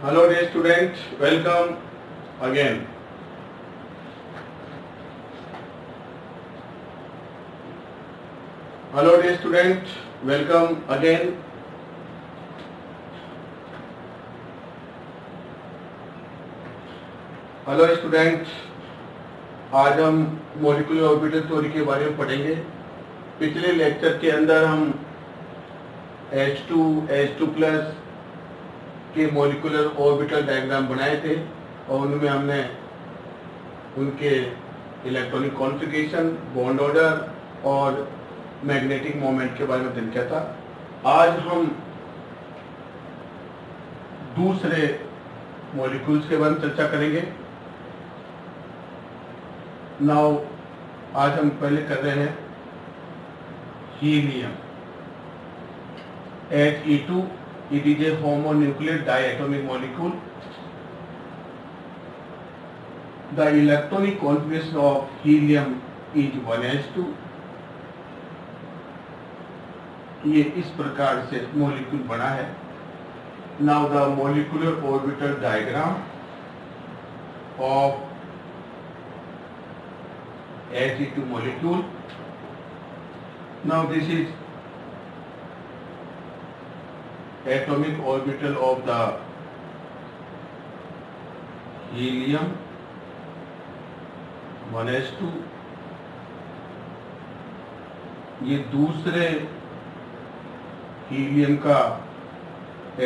Hello dear student, welcome again. Hello dear student, welcome again. Hello student, आज हम molecular orbital theory के बारे में पढ़ेंगे। पिछले लेक्चर के अंदर हम H2 के मॉलिक्यूलर ऑर्बिटल डायग्राम बनाए थे और उनमें हमने उनके इलेक्ट्रॉनिक कॉन्फ़िगरेशन, बॉन्ड ऑर्डर और मैग्नेटिक मोमेंट के बारे में देखा था। आज हम दूसरे मॉलिक्यूल्स के बारे में चर्चा करेंगे। नाउ आज हम पहले कर रहे हैं helium He2. It is a homonuclear diatomic molecule. The electronic configuration of helium is 1s2. ये इस प्रकार से मॉलिक्यूल बना है। Now the molecular orbital diagram of He2 molecule. Now this is atomic orbital of the helium 1s2. ये दूसरे helium का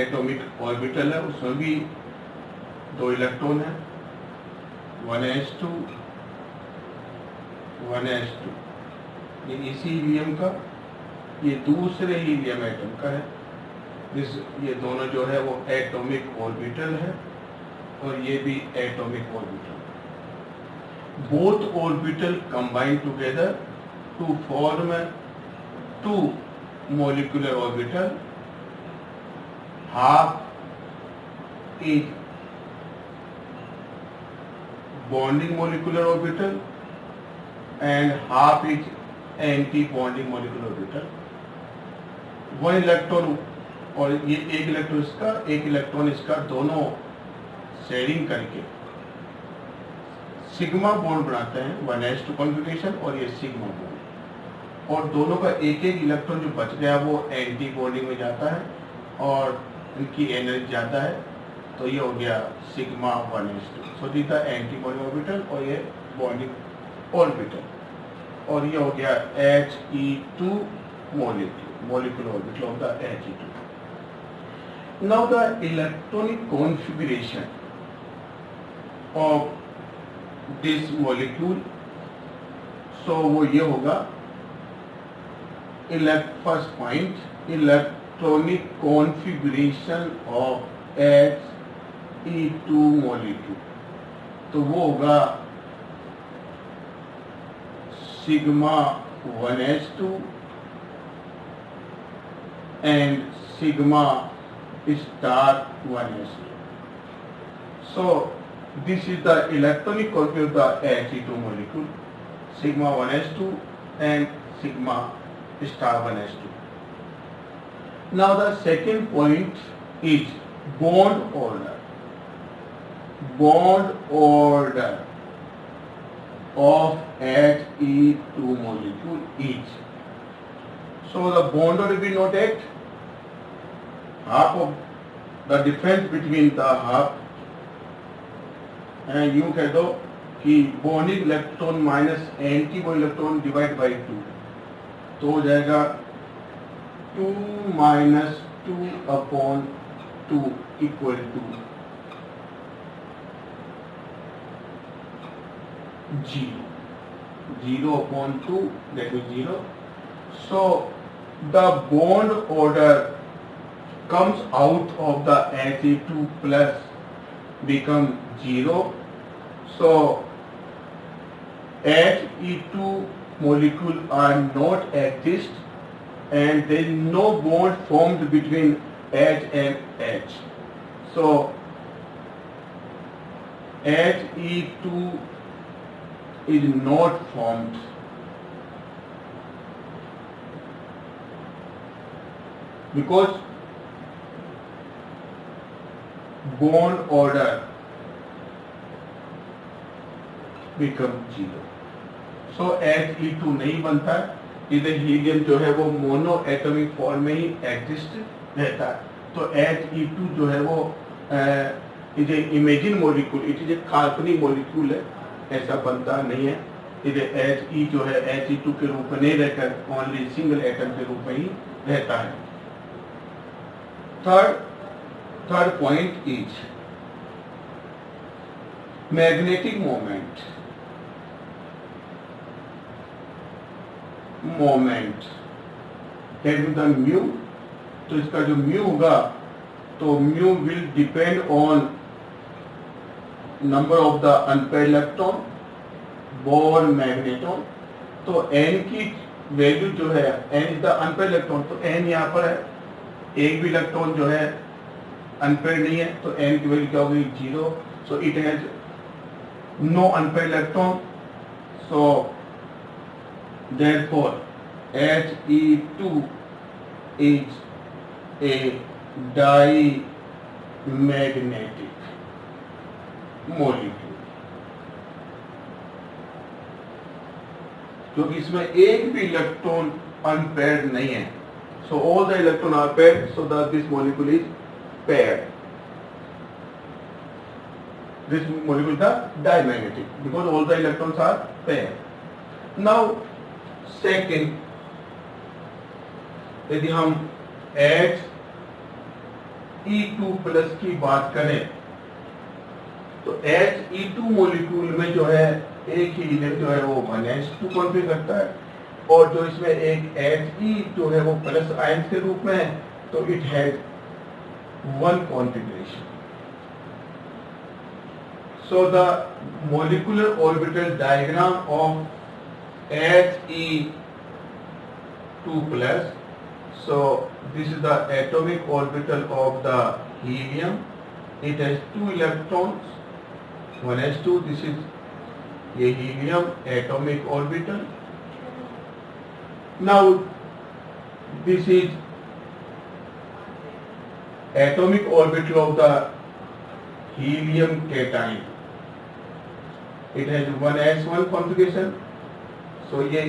atomic orbital है, उसमें भी 2 इलेक्ट्रॉन है, 1s2 1s2। ये इसी हीलियम का, ये दूसरे हीलियम एटम का है। ये दोनों जो है वो एटॉमिक ऑर्बिटल है और ये भी atomic orbital. Both orbital combine together to form 2 molecular orbital. Half is bonding molecular orbital and half is anti-bonding molecular orbital. 1 electron और ये 1 इलेक्ट्रॉन इसका, 1 इलेक्ट्रॉन इसका, दोनों शेयरिंग करके सिग्मा बॉन्ड बनाते हैं, 1s2 कॉन्फ़िगरेशन, और ये सिग्मा बॉन्ड, और दोनों का 1-1 इलेक्ट्रॉन जो बच गया वो एंटी बॉन्डिंग में जाता है और इनकी एनर्जी जाता है, तो ये हो गया sigma 1s2। So this the anti bonding orbital और ये बॉन्डिंग ऑर्बिटल, और ये हो गया He2 molecular orbital of the He2. Now the electronic configuration of this molecule, so वो ये होगा first point, electronic configuration of He2 molecule, तो वो होगा sigma 1s2 and sigma star 1s2. So this is the electronic configuration of the He2 molecule, sigma 1s2 and sigma star 1s2. Now the second point is bond order. Bond order of He2 molecule is, so the bond order will not act, half of the difference between the half, and यूं कह दो कि bonding electron minus anti bonding electron divide by 2, तो हो जाएगा 2 minus 2/2 equal to 0/2, that is 0. So the bond order comes out of the He2 plus become 0. So He2 molecule are not exist and there is no bond formed between H and H. So He2 is not formed because bond order become 0. So He2 नहीं बनता, इधर helium जो है वो mono atomic form में ही exist रहता है। तो He2 जो है वो is a imagine molecule, it is a काल्पनिक मॉलिक्यूल है, ऐसा बनता नहीं है। इधर He जो है He2 के रूप में नहीं रहकर ओनली सिंगल एटम के रूप में ही रहता है। Third point is magnetic moment. Mu, तो इसका जो म्यू होगा तो mu will depend on number of the unpaired electron, bore magneton. तो n की वैल्यू जो है, n is the unpaired electron, तो n यहाँ पर है, एक भी इलेक्ट्रॉन जो है अनपेयर्ड नहीं है, तो n की वैल्यू क्या होगी 0। So it has no unpaired electron, so therefore He2 is a dimagnetic molecule, क्योंकि इसमें एक भी इलेक्ट्रॉन अनपेयर्ड नहीं है। So all the electron are paired, so that this molecule is paired. This molecule is dimagnetic because all the electrons are paired. Now second, यदि हम He2 plus की बात करें तो He2 मॉलिक्यूल में जो है एक ही हीलियम जो है वो 1s2 कॉन्फिगर करता है, और जो इसमें एक He जो है वो प्लस आयंस के रूप में है, तो it has 1 configuration. So the molecular orbital diagram of He2 plus. So this is the atomic orbital of the helium. It has 2 electrons, 1s2. This is a helium atomic orbital. Now this is atomic orbital of the helium cation. It has 1s1 configuration, so ये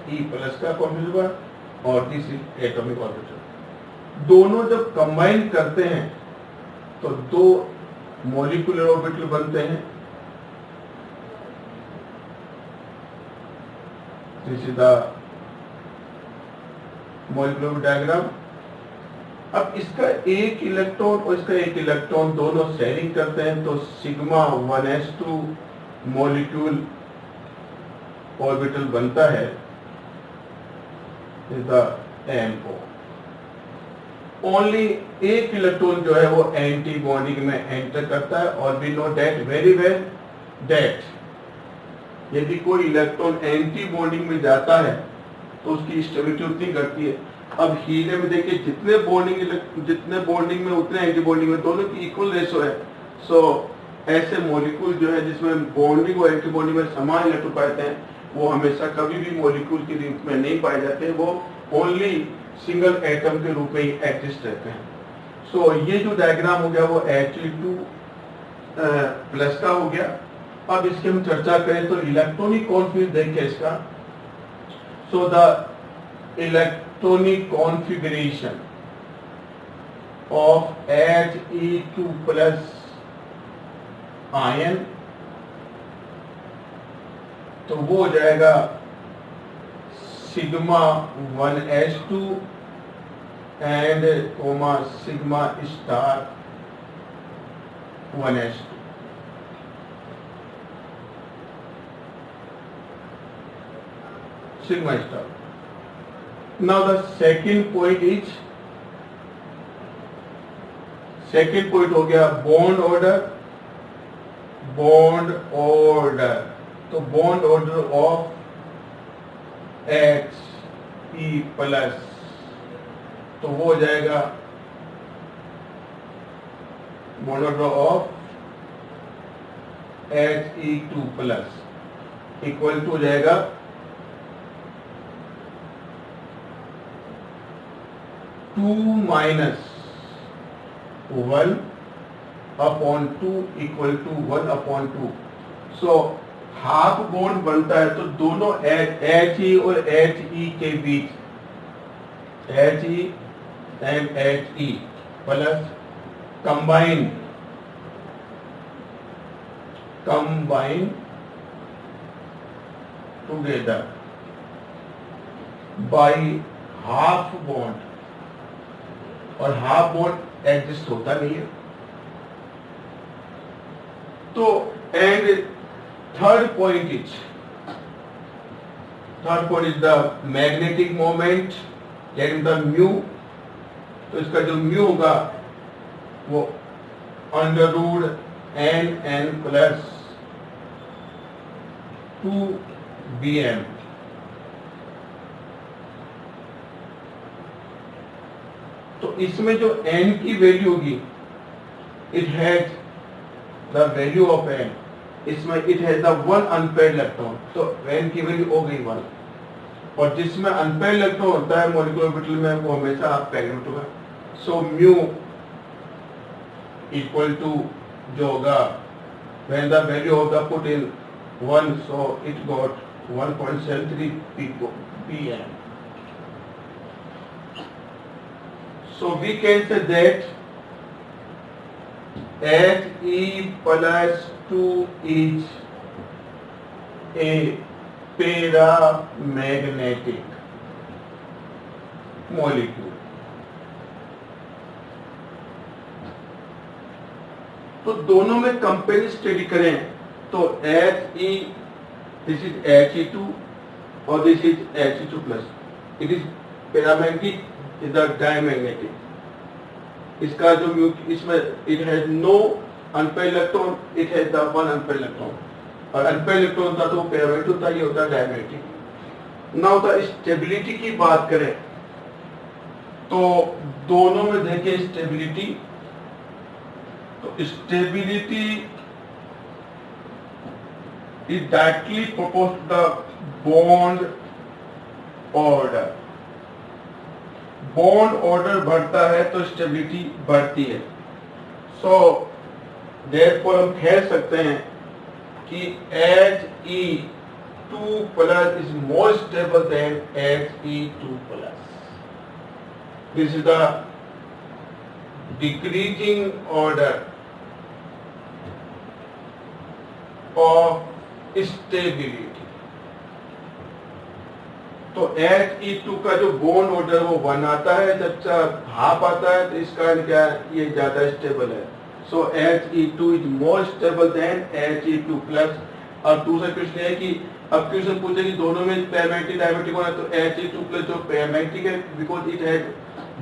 He plus का configure और this is atomic orbital. दोनों जब combine करते हैं तो 2 molecular orbital बनते हैं। This is the molecular diagram. अब इसका एक इलेक्ट्रॉन और इसका एक इलेक्ट्रॉन दोनों शेयरिंग करते हैं, तो सिग्मा 1s2 मॉलिक्यूल ऑर्बिटल बनता है, MO। ओनली एक इलेक्ट्रॉन जो है वो एंटी बॉन्डिंग में एंटर करता है, और we know that very well that यदि कोई इलेक्ट्रॉन एंटी बॉन्डिंग में जाता है तो उसकी स्टेबिलिटी उतनी घटती है। अब हीलियम में देखिए जितने बॉन्डिंग में उतने एंटी बॉन्डिंग में, दोनों की इक्वल रेशो है। सो ऐसे मॉलिक्यूल जो है जिसमें बॉन्डिंग और एंटी बॉन्डिंग में समान इलेक्ट्रॉन पाते हैं, वो हमेशा कभी भी मॉलिक्यूल के रूप में नहीं पाए जाते, वो ओनली सिंगल एटम के रूप में ही एग्जिस्ट रहते हैं। सो ये जो डायग्राम हो गया वो He2 प्लस का हो गया। अब इसकी हम चर्चा करें तो इलेक्ट्रॉनिक कॉन्फिगरेशन देखिए इसका। So the electronic configuration of He2 plus ion, तो वो हो जाएगा sigma 1s2 and comma sigma star 1s2। Sigma star. Now the second point हो गया बॉन्ड ऑर्डर। तो bond order of He plus, तो वो हो जाएगा bond order of He2 plus equal to हो जाएगा 2 - 1 upon 2 equal to 1/2। So half bond बनता है तो दोनों HE और HE के बीच HE and HE plus combine together by half bond, और हाफ बॉन्ड एग्जिस्ट होता नहीं है। तो and third point is the magnetic moment and the mu. तो इसका जो म्यू होगा वो √NN प्लस 2BM। तो इसमें जो n की वैल्यू होगी, it has the value of n, इसमें it has the 1 unpaired electron, तो n की वैल्यू हो गई 1। और जिसमें अनपेयर्ड इलेक्ट्रॉन होता है मॉलिक्यूलर ऑर्बिटल में, वो हमेशा पेयर्ड होगा। सो म्यू इक्वल टू जो होगा when the value of the put in 1, so it got 1.73 pm. So we can say that He plus 2 is a paramagnetic molecule. तो दोनों में कंपेयर स्टडी करें तो He, दिस इज He2 और this is He2 plus, it is paramagnetic, is the diamagnetic. इसका जो इसमें it has no unpaired electron, it has the 1 unpaired electron, और अनपेयर्ड इलेक्ट्रॉन था तो पैरामैग्नेटिक होता है, ये होता है डायमैग्नेटिक। नाउ द स्टेबिलिटी की बात करें तो दोनों में देखिए स्टेबिलिटी, तो stability is directly proportional to the bond order. Bond order बढ़ता है तो स्टेबिलिटी बढ़ती है। सो देयरफॉर हम कह सकते हैं कि He2 plus is more stable then He2 plus. This is the decreasing order of stability। तो He2 का जो बॉन्ड ऑर्डर वो 1 आता है, जब हाफ आता है तो इसका क्या ये ज्यादा स्टेबल है। सो He2 is more stable then He2 plus. और दूसरा क्वेश्चन है कि अब क्वेश्चन पूछे कि दोनों में पैरामैग्नेटिक डायमैग्नेटिक होना, तो He2 प्लस जो पैरामैग्नेटिक है because it has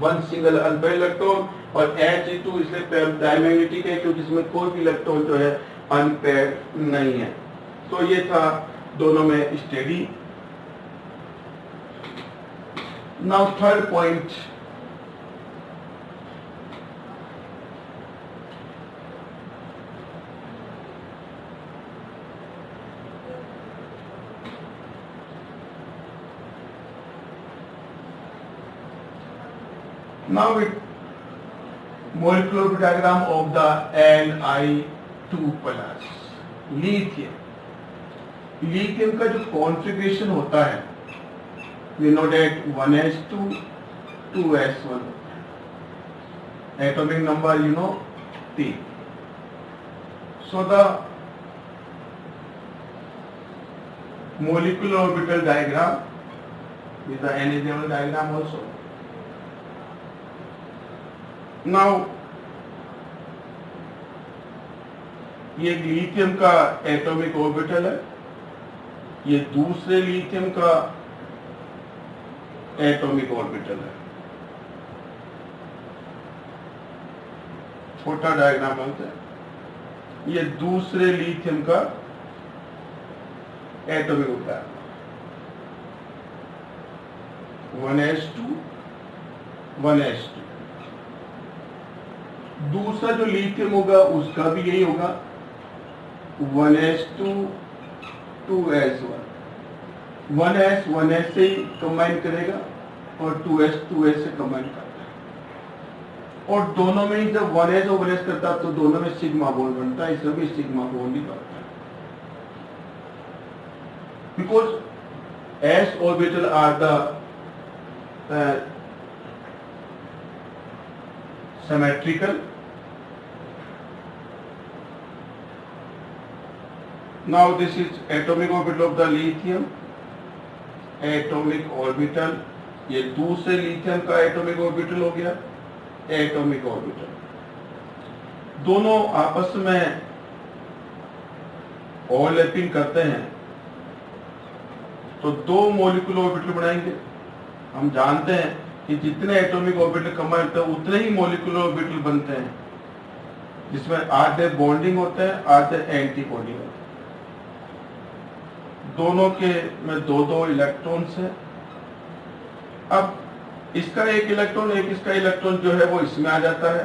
1 single unpaired electron, और He2 इसलिए डायमैग्नेटिक है क्योंकि इसमें कोई भी इलेक्ट्रॉन जो है अनपेयर्ड नहीं है। तो ये था दोनों में study. Now third point, now it molecular diagram of the Li2 plus lithium। lithium का जो कॉन्फ़िगरेशन होता है, we know that 1s2 2s1, atomic number you know 3। so the molecular orbital diagram is the n-level diagram also। Now ये lithium का atomic orbital है, ये दूसरे lithium का एटॉमिक ऑर्बिटल है। छोटा डायग्राम बनता है, ये दूसरे लिथियम का एटॉमिक ऑर्बिटल, 1s2 1s2। दूसरा जो लिथियम होगा उसका भी यही होगा, 1s2 2s1। 1s 1s से कंबाइन करेगा और 2s 2s से कंबाइन करता है। और दोनों में ही जब 1s और 1s करता है तो दोनों में सिग्मा बॉन्ड बनता है, इसमें भी सिग्मा बॉन्ड ही बनता है, because s orbital are the symmetrical. Now this is atomic orbital of the lithium, atomic orbital, ये दूसरे लिथियम का एटॉमिक ऑर्बिटल हो गया, एटॉमिक ऑर्बिटल। दोनों आपस में ओवरलैपिंग करते हैं तो दो मॉलिक्यूलर ऑर्बिटल बनाएंगे। हम जानते हैं कि जितने एटॉमिक ऑर्बिटल कंबाइन होते हैं उतने ही मॉलिक्यूलर ऑर्बिटल बनते हैं, जिसमें आधे बॉन्डिंग होते हैं, आधे एंटी बॉन्डिंग होते हैं। दोनों के में दो दो इलेक्ट्रॉन्स हैं। अब इसका एक इलेक्ट्रॉन एक इसका इलेक्ट्रॉन जो है वो इसमें आ जाता है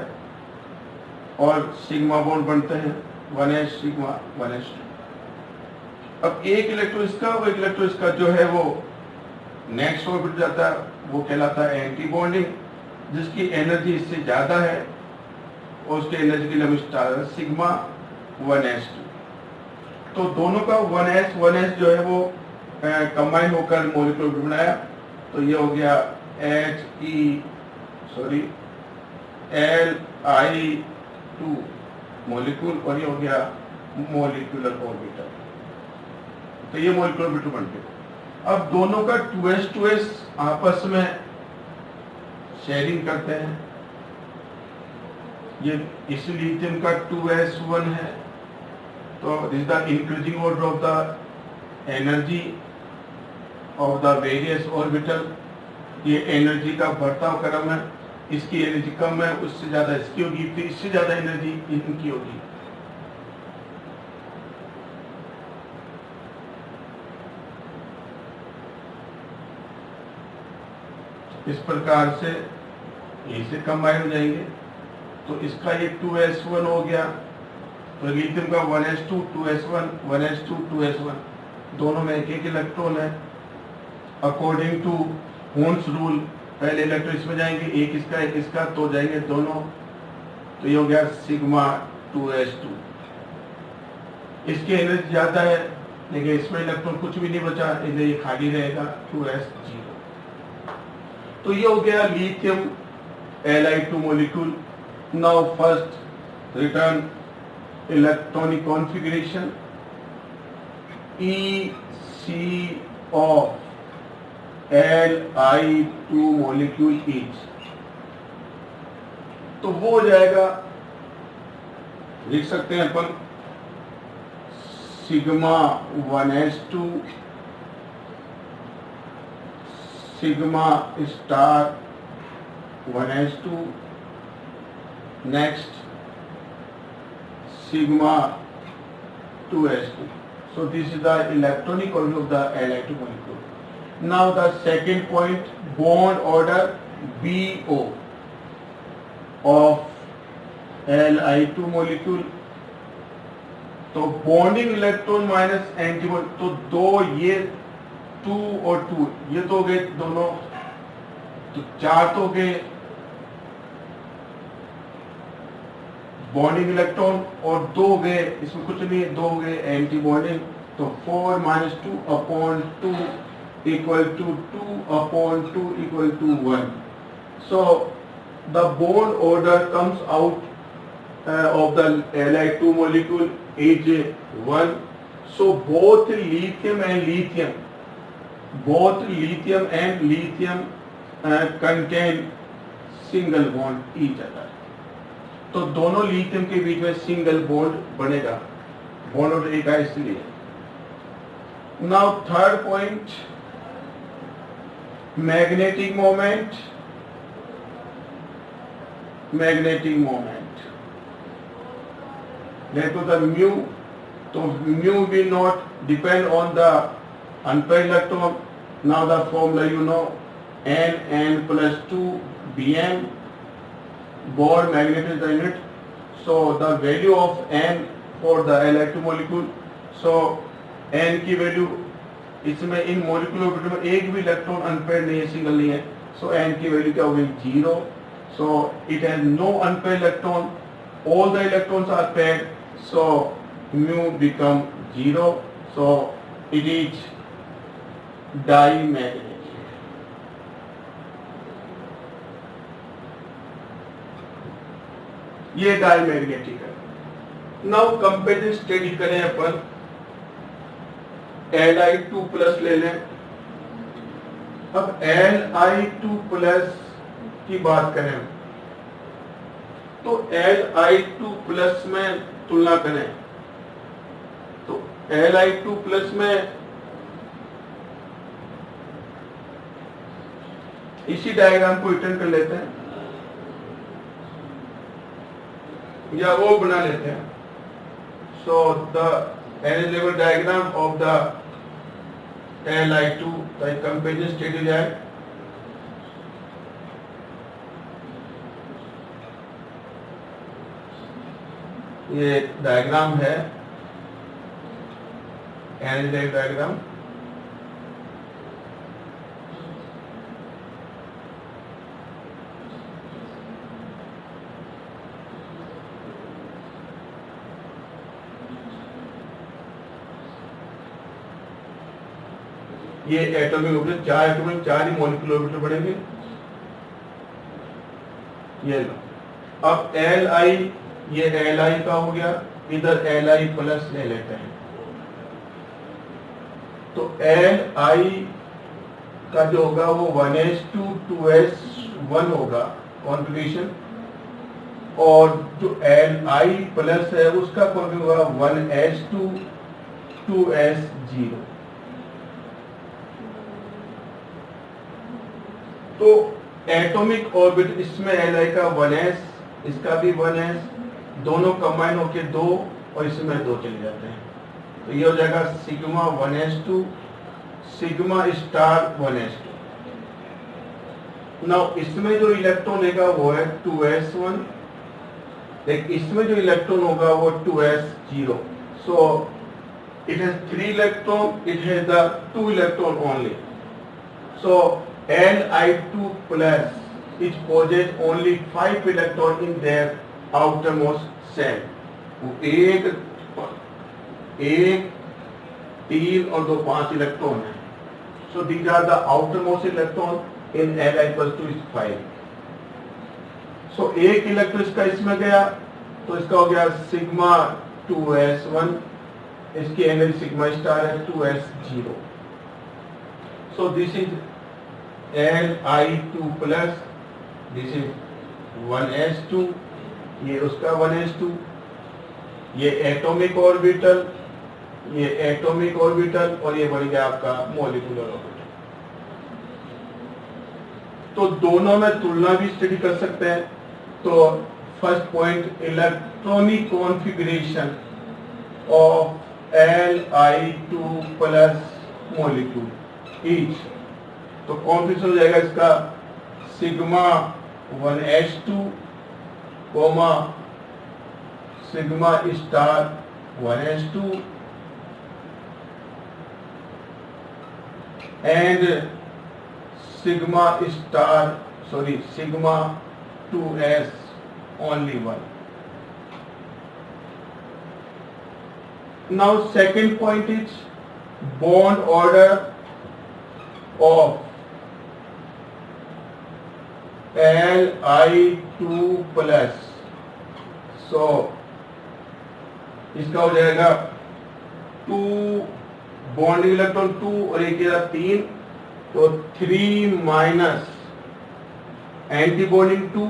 और सिग्मा बॉन्ड बनते हैं, 1s सिग्मा 1s। अब एक इलेक्ट्रॉन इसका और एक इलेक्ट्रॉन इसका जो है वो नेक्स्ट ऑर्बिट जाता है, वो कहलाता है एंटी बॉन्डिंग, जिसकी एनर्जी इससे ज्यादा है और उसके एनर्जी की लिमिट सिग्मा 1s। तो दोनों का 1s जो है वो कंबाइन होकर मॉलिक्यूल बनाया, तो ये हो गया Li2 मॉलिक्यूल और ये हो गया मॉलिक्यूलर ऑर्बिटल। तो ये मॉलिक्यूलर ऑर्बिटल बन गया। अब दोनों का 2s आपस में शेयरिंग करते हैं। ये इस लिथियम का 2s1 है, तो this is the increasing order of the energy of the various orbital. ये एनर्जी का बढ़ता हुआ क्रम है, इसकी एनर्जी कम है उससे ज्यादा इसकी होगी, फिर इससे ज्यादा एनर्जी इनकी होगी। इस प्रकार से इसे कंबाइन हो जाएंगे, तो इसका ये 2s1 हो गया, तो लिथियम का 1s2 2s1 1s2 2s1 दोनों में एक एक इलेक्ट्रॉन है। अकॉर्डिंग टू होन्स रूल पहले इलेक्ट्रॉन इसमें जाएंगे, एक इसका तो जाएंगे दोनों, तो ये हो गया सिग्मा 2s2। इसकी एनर्जी ज्यादा है लेकिन इसमें इलेक्ट्रॉन कुछ भी नहीं बचा, इसलिए ये खाली रहेगा 2s0। तो ये हो गया lithium Li2 molecule. Now first written electronic configuration EC of Li2 molecule each, तो वो हो जाएगा, लिख सकते हैं अपन sigma 1s2 sigma star 1s2 next sigma 2s2. So this is the electronic order of the Li2 molecule. Now the second point, bond order BO of Li2 molecule. तो bonding electron minus antibody, तो दो ये 2 और 2 ये तो हो गए दोनों, तो 4 तो हो गए बॉन्डिंग इलेक्ट्रॉन और 2 हो गए, इसमें कुछ नहीं, 2 हो गए एंटी बॉन्डिंग। तो 4 - 2 upon 2 equal to 2 upon 2 equal to 1. So the bond order comes out of the Li2 molecule is 1. So both lithium and lithium contain single bond each other. तो दोनों लिथियम के बीच में सिंगल बॉन्ड बनेगा, bond order एक है इसलिए। Now third point, magnetic moment. देखो the mu, तो mu will not depend on the unpaired electron. Now the formula you know, n+2 Bm, bond magnet is the unit. So the value of n for the Li2 molecule, so n की value, इसमें इन molecular orbital में एक भी electron unpaired नहीं है, single नहीं है, so n की वैल्यू क्या होगी 0. So it has no unpaired electron. All the electrons are paired. So mu become 0. So it is dimagnetic. ये डायमैग्नेटिक है. नाउ कंपेरिजन स्टडी करें अपन. Li2 प्लस ले लें. अब Li2 प्लस की बात करें तो Li2 प्लस में तुलना करें तो Li2 प्लस में इसी डायग्राम को रिटर्न कर लेते हैं या वो बना लेते हैं. So the energy level diagram of the Li2 the comparison state is at ये डायग्राम है एनर्जी लेवल डायग्राम. ये एटॉमिक ऑर्बिटल 4 एटॉमिक 4 ही मॉलिक्यूलर ऑर्बिटल बढ़ेंगे. ये लो. अब Li ये Li का हो गया. इधर Li प्लस ले लेते हैं तो Li का जो होगा वो 1s2 2s1 होगा कॉन्फ़िगरेशन और जो Li प्लस है उसका कॉन्फ़िगरेशन होगा 1s2 2s0. तो एटॉमिक ऑर्बिट इसमें Li का 1s इसका भी 1s दोनों कंबाइन होके 2 और इसमें 2 चले जाते हैं. तो ये हो जाएगा sigma 1s2 sigma star 1s2. Now इसमें जो इलेक्ट्रॉन रहेगा वो है 2s1. देख इसमें जो इलेक्ट्रॉन होगा वो 2s0. So it has 3 electron. It has the 2 electron only. So Li2 plus it possess only 5 electron in their outermost shell. एक 3 और 2 5 इलेक्ट्रॉन है. So these are the outermost electron in Li plus 2 is 5. So एक electron इसका इसमें गया तो इसका हो गया सिग्मा 2s1. इसकी एनर्जी सिग्मा स्टार है 2s0. So this is Li2 plus this is 1s2. ये उसका 1s2. ये एटॉमिक ऑर्बिटल ये एटॉमिक ऑर्बिटल और ये बन गया आपका मॉलिक्यूलर ऑर्बिटल. तो दोनों में तुलना भी स्टडी कर सकते हैं. तो first point electronic configuration of Li2 plus molecule each. तो कॉन्फ़िगरेशन हो जाएगा इसका sigma 1s2 comma sigma star 1s2 and sigma star sigma 2s only 1. Now second point is bond order of Li2 plus. So इसका हो जाएगा 2 bond electron 2 और एक 3 तो 3 minus anti bonding 2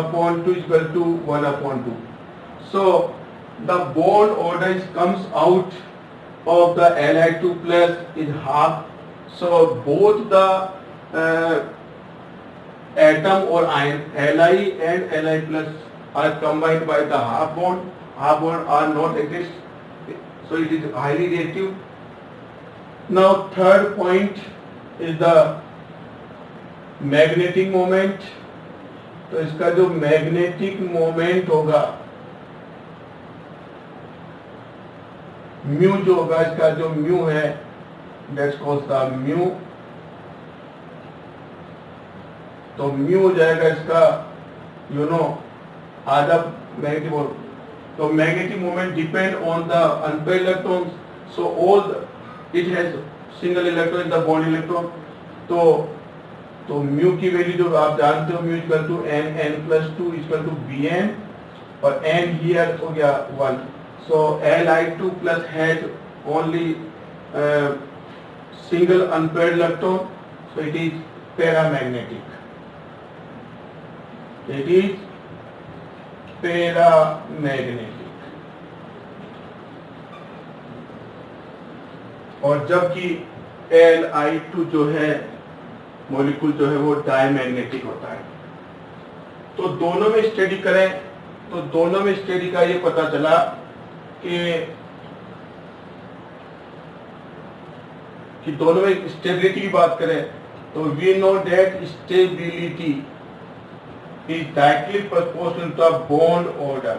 upon 2 equal to 1 upon 2. So the bond order comes out of the Li2 plus is half. So both the atom or ion Li and Li plus are combined by the half bond. Half bond are not exist. So it is highly reactive. Now third point is the magnetic moment. तो इसका जो magnetic moment होगा mu जो होगा इसका जो mu है that's called the mu. तो म्यू हो जाएगा इसका आधा मैग्नेटिक मोमेंट. तो magnetic moment depend on the unpaired electron. So all it has single electron in the bond electron. तो म्यू की वैल्यू जो आप जानते हो, mu equal to n+2 equal to bn, और n हियर हो गया 1. सो Li2 plus has only single unpaired electron, so it is paramagnetic. It is paramagnetic. और जबकि Li2 जो है मॉलिक्यूल जो है वो डायमैग्नेटिक होता है. तो दोनों में स्टडी करें तो दोनों में स्टडी का ये पता चला कि दोनों में स्टेबिलिटी की बात करें तो we know that stability is directly proportional to bond order.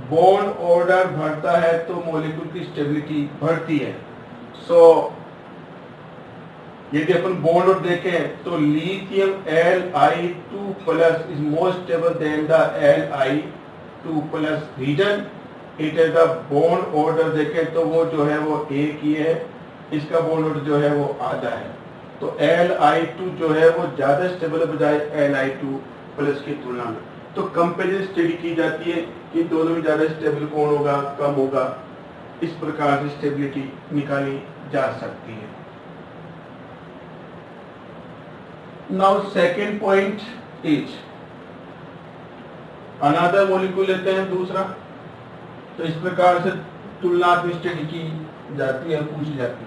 Bond order बढ़ता है तो मॉलिक्यूल की स्टेबिलिटी बढ़ती है. सो यदि अपन बॉन्ड ऑर्डर देखें तो lithium Li2 plus is more stable than the Li2 plus reason. It is the bond order देखें तो वो जो है वो एक ही है, इसका बॉन्ड ऑर्डर जो है वो आधा है. तो Li2 जो है वो ज्यादा स्टेबल है बजाय Li2 प्लस की तुलना में. तो कंपैरिजन स्टडी की जाती है कि दोनों में ज्यादा स्टेबल कौन होगा, कम होगा. इस प्रकार से स्टेबिलिटी निकाली जा सकती है. Now second point is another molecule लेते हैं दूसरा. तो इस प्रकार से तुलनात्मक स्टडी की जाती है, पूछी जाती है.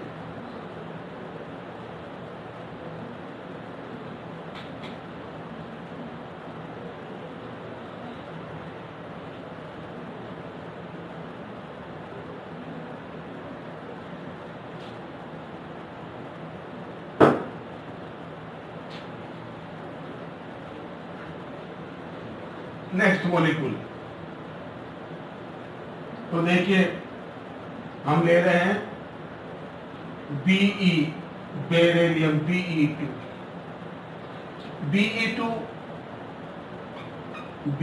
नेक्स्ट मॉलिक्यूल तो देखिए हम ले रहे हैं Be, beryllium Be2. Be2 B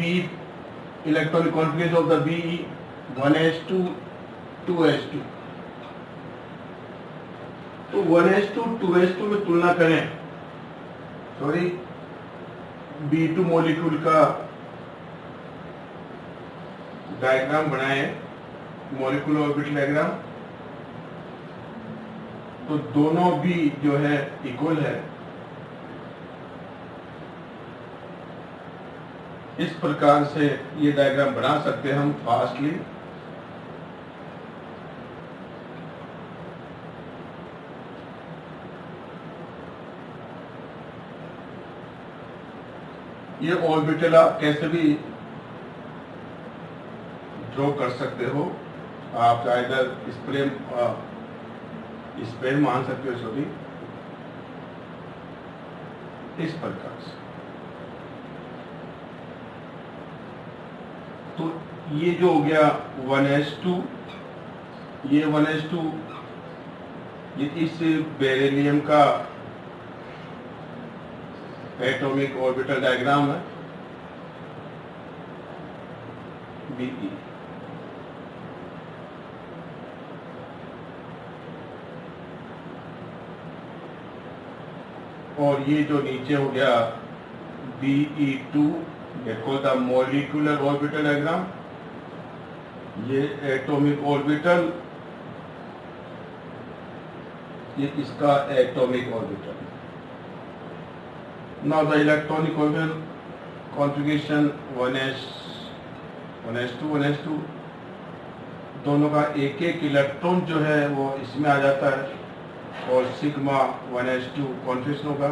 electronic configuration of the Be 1s2 2s2. तो 1s2 2s2 में तुलना करें, सॉरी Be2 मॉलिक्यूल का डायग्राम बनाए, मॉलिक्यूलर ऑर्बिटल डायग्राम. तो दोनों भी जो है इक्वल है. इस प्रकार से ये डायग्राम बना सकते हैं हम फास्टली. ये ऑर्बिटल आप कैसे भी ड्रॉ कर सकते हो. आप इधर स्प्रे मान सकते हो, सॉरी इस प्रकार से. तो ये जो हो गया 1s2, ये 1s2 ये इस बेरिलियम का एटॉमिक ऑर्बिटल डायग्राम है Be. और ये जो नीचे हो गया Be2, देखो द मॉलिक्यूलर ऑर्बिटल डायग्राम. ये एटॉमिक ऑर्बिटल, ये इसका atomic orbital. Now the electronic orbital configuration 1s2 दोनों का एक एक इलेक्ट्रॉन जो है वो इसमें आ जाता है, और सिग्मा 1s2 कॉन्फिगरेशन होगा.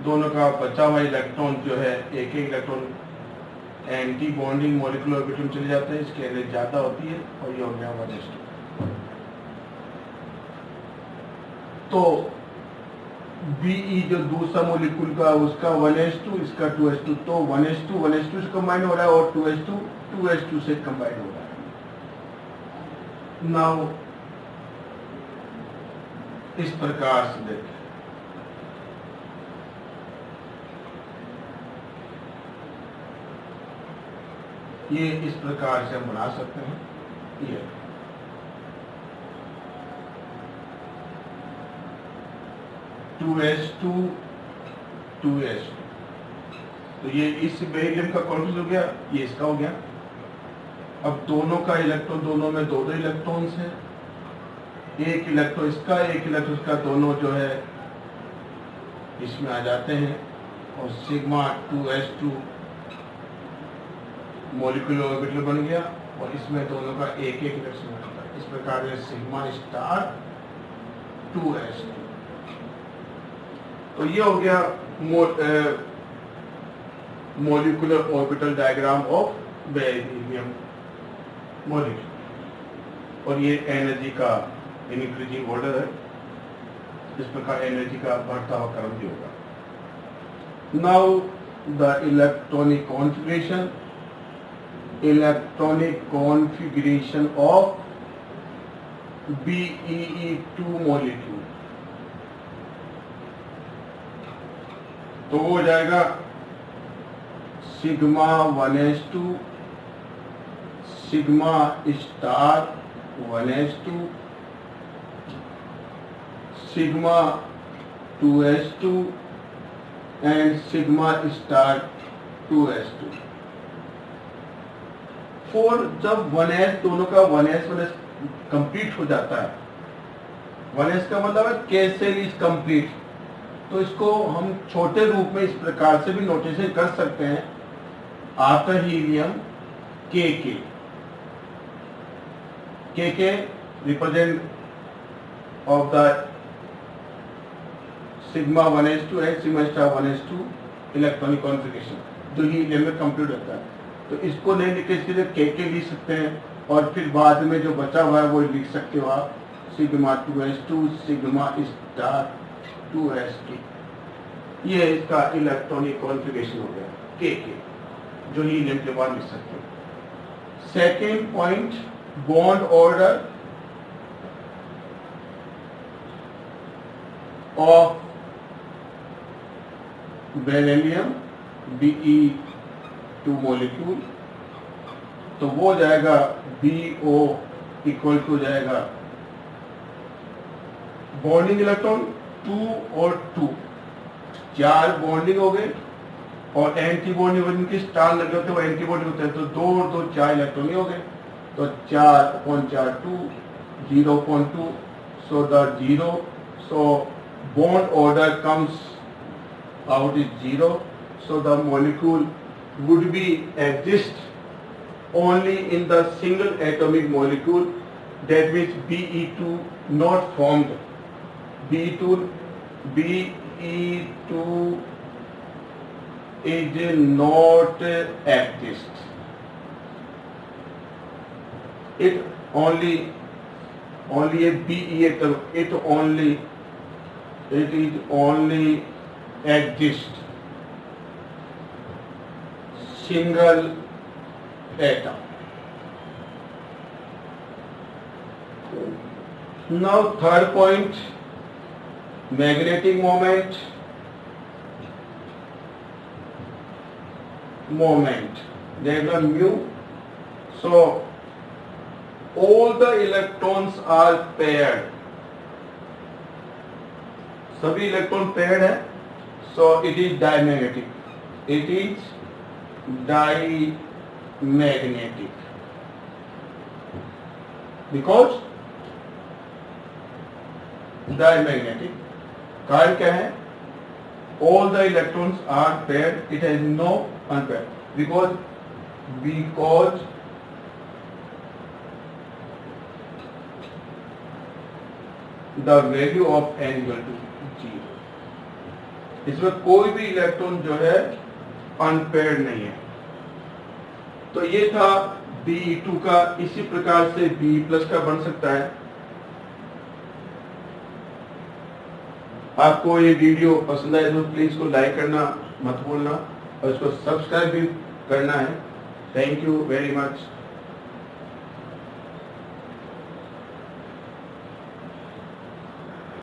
दोनों का बचा हुआ इलेक्ट्रॉन जो है एक एक electron anti bonding molecular orbital में चले जाते हैं. इसकी एनर्जी ज्यादा होती है, और ये हो गया 1s2. तो Be जो दूसरा मॉलिक्यूल का उसका 1s2, इसका 2s2. तो 1s2 से कंबाइन हो रहा है, और 2s2 से कंबाइन हो रहा है. नाउ इस प्रकार से देखें ये इस प्रकार से हम बना सकते हैं। ये 2s2 2s2, तो ये इस बेरिलियम का कॉन्फिगरेशन हो गया, ये इसका हो गया। अब दोनों का इलेक्ट्रॉन, दोनों में दो इलेक्ट्रॉन्स हैं, एक इलेक्ट्रॉन इसका एक इलेक्ट्रॉन इसका, दोनों जो है इसमें आ जाते हैं और सिग्मा 2s2 मॉलिक्यूलर ऑर्बिटल बन गया और इसमें दोनों का एक एक इलेक्ट्रॉन होता है। इस प्रकार से सिग्मा स्टार 2s2। तो ये हो गया molecular orbital diagram of beryllium molecule. और ये एनर्जी का इंक्रीजिंग ऑर्डर है, इस प्रकार एनर्जी का बढ़ता हुआ क्रम भी होगा। Now the electronic configuration of BeE2 molecule. तो वो हो जाएगा sigma 1s2 sigma star 1s2 sigma 2s2 and sigma star 2s2। Four जब 1s दोनों का 1s कंप्लीट हो जाता है, 1s का मतलब है कैंसल इज कंप्लीट, तो इसको हम छोटे रूप में इस प्रकार से भी नोटेशन कर सकते हैं। After helium KK represent of the sigma 1s2 and sigma star 1s2 electronic configuration जो हीलियम में कंप्लीट होता है। तो इसको नहीं लिख के इसके लिए KK लिख सकते हैं और फिर बाद में जो बचा हुआ है वो लिख सकते हो आप sigma 2s2 sigma star 2s2। ये इसका इलेक्ट्रॉनिक कॉन्फ़िगरेशन हो गया KK, जो हीलियम के बाद लिख सकते हो। Second point, bond order of beryllium BeE2 molecule. तो वो जाएगा BO इक्वल टू जाएगा बॉन्डिंग इलेक्ट्रॉन 2 और 2, 4 बॉन्डिंग हो गए और एंटी बॉन्डिंग जिनके स्टार लगे होते हैं वो एंटी बॉन्डिंग होते हैं, तो 2 और 2 4 इलेक्ट्रॉन ही हो गए। तो 4/4 2 0.2, so the 0, so bond order comes out is 0, so the molecule would be exist only in the single atomic molecule, that means BeE2 not formed. BeE2 is not exist. It only a BE atom. It is only exist single atom. Now third point, magnetic moment diagram mu. So all the electrons are paired, सभी electron paired है, so it is diamagnetic, it is diamagnetic because diamagnetic कारण क्या है, all the electrons are paired, it has no unpaired because the value of n equal to 0। इसमें कोई भी electron जो है अनपेयर्ड नहीं है। तो ये था BeE2 का। इसी प्रकार से BE+ का बन सकता है। आपको ये वीडियो पसंद आए तो प्लीज को लाइक करना मत भूलना और इसको सब्सक्राइब भी करना है। Thank you very much.